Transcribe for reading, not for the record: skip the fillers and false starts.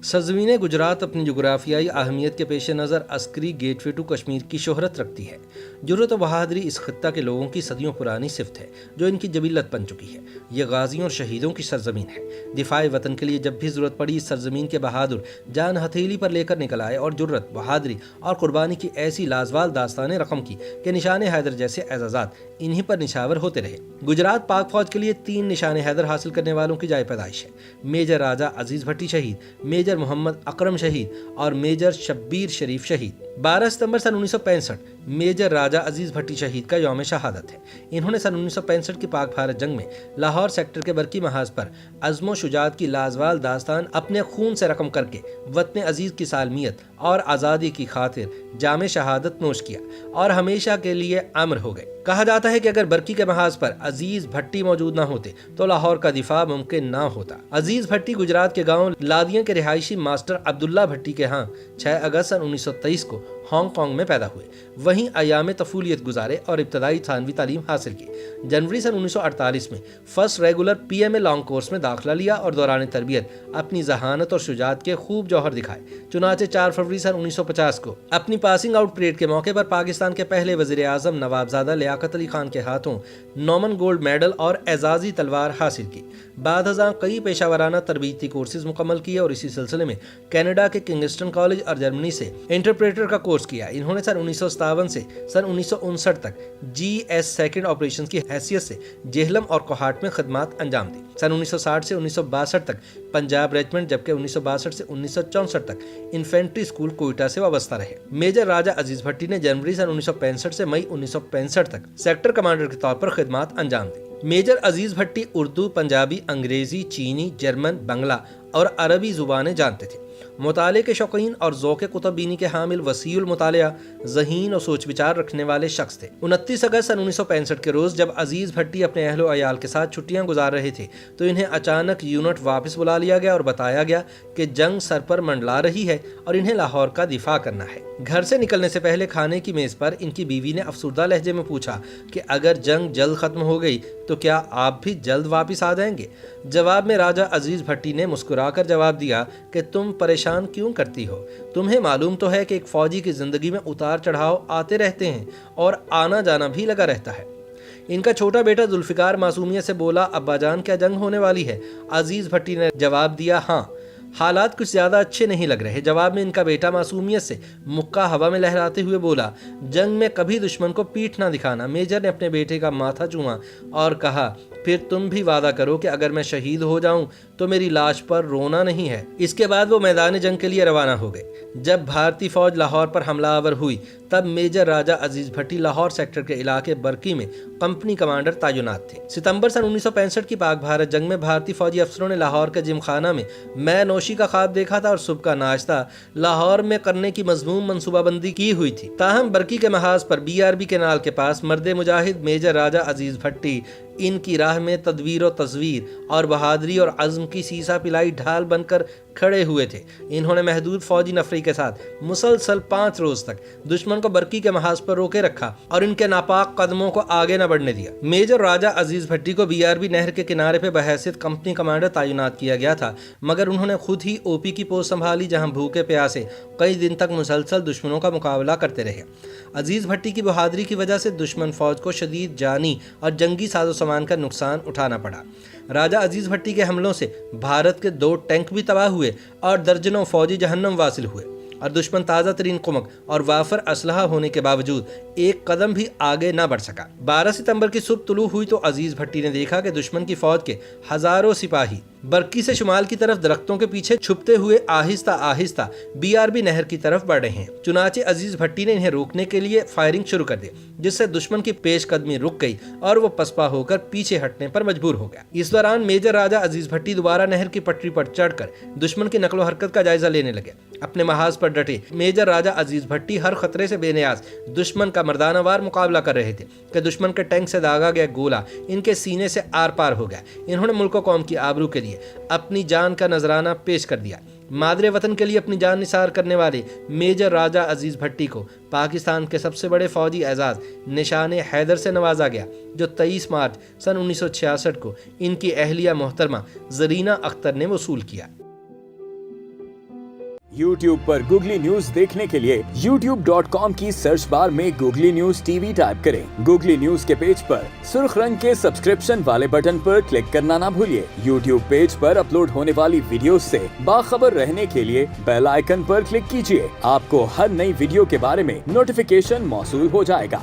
सरजमीन गुजरात अपनी जोग्राफियाई अहमियत के पेश नज़र अस्करी गेटवे टू कश्मीर की शोहरत रखती है। जुर्रत और बहादुरी इस खत्ता के लोगों की सदियों पुरानी सिफ्त है जो इनकी जबीलत बन चुकी है। यह गाजियों और शहीदों की सरजमीन है। दिफाए वतन के लिए जब भी ज़रूरत पड़ी इस सरजमीन के बहादुर जान हथेली पर लेकर निकल आए और जुर्रत, बहादुरी और कुर्बानी की ऐसी लाजवाब दास्तानें रकम की कि निशान हैदर जैसे एजाज़ात इन्हीं पर निशावर होते रहे। गुजरात पाक फौज के लिए 3 निशान हैदर हासिल करने वालों की जाए पैदाइश है। मेजर राजा अजीज भट्टी शहीद, मेजर मोहम्मद अकरम शहीद और मेजर शब्बीर शरीफ शहीद। 12 सितंबर सन 1965 मेजर राजा अजीज भट्टी शहीद का यौम शहादत है। इन्होंने सन 1965 की पाक भारत जंग में लाहौर सेक्टर के बरकी महाज पर अज़्म शुजात की लाजवाल दास्तान अपने खून से रकम करके वतन अजीज की सालमियत और आज़ादी की खातिर जाम शहादत नोश किया और हमेशा के लिए अमर हो गए। कहा जाता है कि अगर बरकी के महाज पर अजीज भट्टी मौजूद न होते तो लाहौर का दिफा मुमकिन ना होता। अजीज भट्टी गुजरात के गांव लादिया के रिहायशी मास्टर अब्दुल्ला भट्टी के यहाँ 6 अगस्त सन 1923 को हांगकांग में पैदा हुए। वहीं अयाम तफूलियत गुजारे और इब्तदाई थानवी तालीम हासिल की। जनवरी सन 1948 में first regular PMA long course में दाखिला लिया और दौरान तरबियत अपनी जहानत और शुजात के खूब जौहर दिखाए। चुनाचे 4 फरवरी सन 1950 को अपनी पासिंग आउट परेड के मौके पर पाकिस्तान के पहले वजीर आजम नवाबजादा लियाकत अली खान के हाथों नॉमन गोल्ड मेडल और एजाजी तलवार हासिल की। बाद हज़ां कई पेशावराना तरबीती कोर्सेज मुकम्मल किए और इसी सिलसिले में कनाडा के किंगस्टन कॉलेज और जर्मनी से इंटरप्रेटर का कोर्स किया। इन्होंने सन 1957 से सन 1959 तक GS सेकंड ऑपरेशंस की हैसियत से जेहलम और कोहाट में खदमात अंजाम दी। सन 1960 से 1962 तक पंजाब रेजिमेंट, जबकि 1962 से 1964 तक इन्फेंट्री स्कूल कोयटा से वाबस्ता रहे। मेजर राजा अजीज भट्टी ने जनवरी सन 1965 से मई 1965 तक सेक्टर कमांडर के तौर पर खिदमात अंजाम दी। मेजर अजीज भट्टी उर्दू, पंजाबी, अंग्रेजी, चीनी, जर्मन, बंगला और अरबी जुबानें जानते थे। मुताले के शौकीन और ज़ौक़ कुतुब-बीनी के हामिल, वसीउल मुतालिया, ज़हीन और सोच विचार रखने वाले शख्स थे। 29 अगस्त सन 1965 के रोज़ जब अजीज़ भट्टी अपने अहलो अयाल के साथ छुट्टियां गुजार रहे थे तो इन्हें अचानक यूनिट वापस बुला लिया गया और बताया गया कि जंग सर पर मंडला रही है और इन्हें लाहौर का दिफा करना है। घर से निकलने से पहले खाने की मेज़ पर इनकी बीवी ने अफसुर्दा लहजे में पूछा कि अगर जंग जल्द ख़त्म हो गई तो क्या आप भी जल्द वापस आ जाएंगे? जवाब में राजा अजीज भट्टी ने मुस्कुराकर जवाब दिया कि तुम परेशान क्यों करती हो? तुम्हें मालूम तो है कि एक फौजी की जिंदगी में उतार चढ़ाव आते रहते हैं और आना जाना भी लगा रहता है। इनका छोटा बेटा जुल्फिकार मासूमियत से बोला, अब्बाजान क्या जंग होने वाली है? अजीज भट्टी ने जवाब दिया, हाँ, हालात कुछ ज्यादा अच्छे नहीं लग रहे। जवाब में इनका बेटा मासूमियत से मुक्का हवा में लहराते हुए बोला, जंग में कभी दुश्मन को पीठ ना दिखाना। मेजर ने अपने बेटे का माथा चूमा और कहा, फिर तुम भी वादा करो कि अगर मैं शहीद हो जाऊं तो मेरी लाश पर रोना नहीं है। इसके बाद वो मैदान जंग के लिए रवाना हो गए। जब भारतीय फौज लाहौर पर हमलावर हुई तब मेजर राजा अजीज भट्टी लाहौर सेक्टर के इलाके बरकी में कंपनी कमांडर तैनात थे। सितंबर सन 1965 की पाक भारत जंग में भारतीय फौजी अफसरों ने लाहौर के जिमखाना में मैं नौशी का ख्वाब देखा था और सुबह का नाश्ता लाहौर में करने की मजमूम मनसूबाबंदी की हुई थी। ताहम बरकी के महाज पर BRB केनाल के पास मर्द मुजाहिद मेजर राजा अजीज भट्टी इनकी राह में तदवीर और तस्वीर और बहादुरी और अज़्म की सीसा पिलाई ढाल बनकर खड़े हुए थे। इन्होंने महदूद फौजी नफरी के साथ मुसलसल 5 रोज तक दुश्मन को बरकी के महाज पर रोके रखा और इनके नापाक कदमों को आगे न बढ़ने दिया। मेजर राजा अजीज भट्टी को BRB नहर के किनारे पे बहैसियत कंपनी कमांडर तैनात किया गया था, मगर उन्होंने खुद ही OP की पोस्ट संभाली जहां भूखे प्यासे कई दिन तक मुसलसल दुश्मनों का मुकाबला करते रहे। अजीज भट्टी की बहादुरी की वजह से दुश्मन फौज को शदीद जानी और जंगी साजो सामान का नुकसान उठाना पड़ा। राजा अजीज भट्टी के हमलों से भारत के 2 टैंक भी तबाह हुए और दर्जनों फौजी जहन्नम वासिल हुए और दुश्मन ताज़ा तरीन कुमक और वाफर असलहा होने के बावजूद एक कदम भी आगे ना बढ़ सका। 12 सितंबर की सुबह तुलू हुई तो अजीज भट्टी ने देखा कि दुश्मन की फौज के हजारों सिपाही बरकी से शुमाल की तरफ दरख्तों के पीछे छुपते हुए आहिस्ता आहिस्ता BRB नहर की तरफ बढ़ रहे हैं। चुनाचे अजीज भट्टी ने इन्हें रोकने के लिए फायरिंग शुरू कर दी, जिससे दुश्मन की पेशकदमी रुक गई और वो पसपा होकर पीछे हटने पर मजबूर हो गया। इस दौरान मेजर राजा अजीज भट्टी दोबारा नहर की पटरी पर चढ़कर दुश्मन की नकलो हरकत का जायजा लेने लगे। अपने महाज पर डटे मेजर राजा अजीज भट्टी हर खतरे से बेनियाज दुश्मन का मर्दानावार मुकाबला कर रहे थे कि दुश्मन के टैंक से दागा गया गोला इनके सीने से आर पार हो गया। इन्होंने मुल्क और कौम की आबरू के लिए अपनी जान का नजराना पेश कर दिया। मादरे वतन के लिए अपनी जान निसार करने वाले मेजर राजा अजीज भट्टी को पाकिस्तान के सबसे बड़े फौजी एजाज निशान हैदर से नवाजा गया, जो 23 मार्च सन 1966 को इनकी अहलिया मोहतरमा जरीना अख्तर ने वसूल किया। YouTube पर गूगली न्यूज देखने के लिए youtube.com की सर्च बार में गूगली न्यूज टीवी टाइप करें। गूगली न्यूज के पेज पर सुर्ख रंग के सब्सक्रिप्शन वाले बटन पर क्लिक करना ना भूलिए। YouTube पेज पर अपलोड होने वाली वीडियोस से बाखबर रहने के लिए बेल आइकन पर क्लिक कीजिए। आपको हर नई वीडियो के बारे में नोटिफिकेशन मौसूल हो जाएगा।